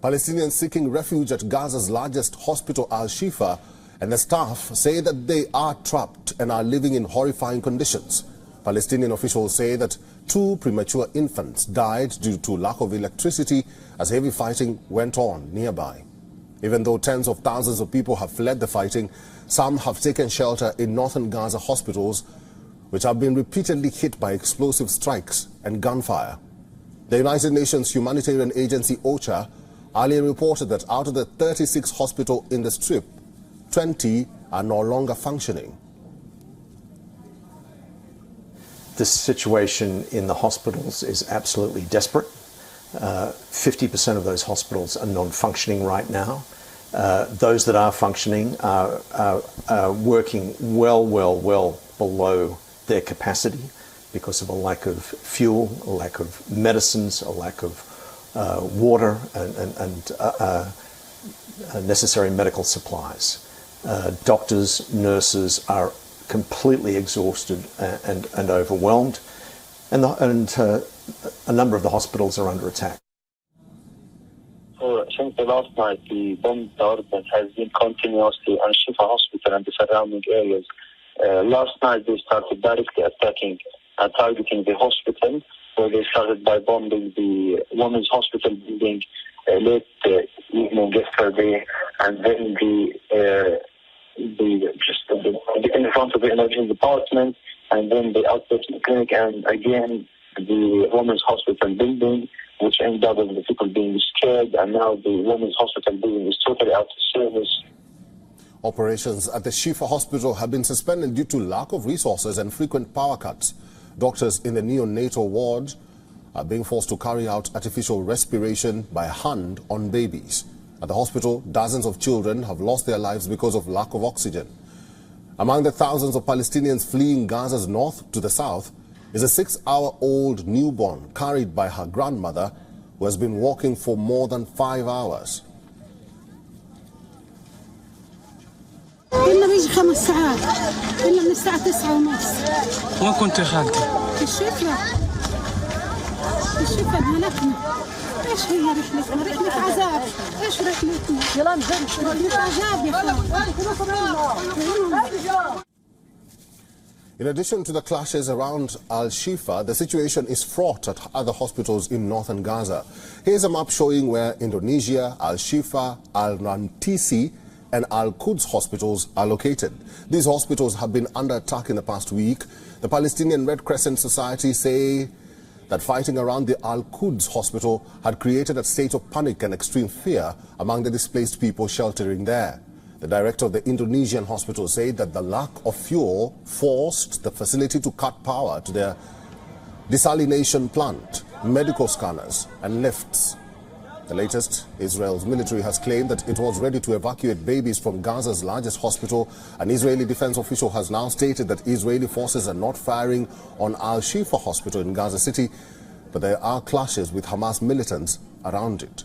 Palestinians seeking refuge at Gaza's largest hospital, Al-Shifa, and the staff say that they are trapped and are living in horrifying conditions. Palestinian officials say that 2 premature infants died due to lack of electricity as heavy fighting went on nearby. Even though tens of thousands of people have fled the fighting, some have taken shelter in northern Gaza hospitals, which have been repeatedly hit by explosive strikes and gunfire. The United Nations humanitarian agency OCHA earlier reported that out of the 36 hospitals in the Strip, 20 are no longer functioning. The situation in the hospitals is absolutely desperate. 50% of those hospitals are non-functioning right now. Those that are functioning are working well below their capacity because of a lack of fuel, a lack of medicines, a lack of water and necessary medical supplies. Doctors, nurses are completely exhausted and overwhelmed, and a number of the hospitals are under attack. Since the last night, the bomb bombardment has been continuously on Al-Shifa Hospital and the surrounding areas. Last night they started directly attacking and targeting the hospital, where they started by bombing the women's hospital building late evening yesterday, and then in front of the emergency department, and then the outpatient clinic, and again the women's hospital building, which ended up with the people being scared, and now the women's hospital building is totally out of service. Operations at the Shifa Hospital have been suspended due to lack of resources and frequent power cuts. Doctors in the neonatal ward are being forced to carry out artificial respiration by hand on babies. At the hospital, dozens of children have lost their lives because of lack of oxygen. Among the thousands of Palestinians fleeing Gaza's north to the south is a 6-hour-old newborn carried by her grandmother, who has been walking for more than 5 hours. نيجي 5 ساعات إلا من الساعة 9:30. وين كنت يا خالتي؟ في الشفا. في الشفا مالتنا. إيش هي رحلتنا؟ رحلة عذاب. إيش رحلتنا؟ رحلة عذاب يا أخوان. In addition to the clashes around Al-Shifa, the situation is fraught at other hospitals in northern Gaza. Here's a map showing where Indonesia, Al-Shifa, Al-Rantisi, and Al-Quds hospitals are located. These hospitals have been under attack in the past week. The Palestinian Red Crescent Society say that fighting around the Al-Quds hospital had created a state of panic and extreme fear among the displaced people sheltering there. The director of the Indonesian hospital said that the lack of fuel forced the facility to cut power to their desalination plant, medical scanners and lifts. The latest, Israel's military has claimed that it was ready to evacuate babies from Gaza's largest hospital. An Israeli defense official has now stated that Israeli forces are not firing on Al-Shifa Hospital in Gaza City, but there are clashes with Hamas militants around it.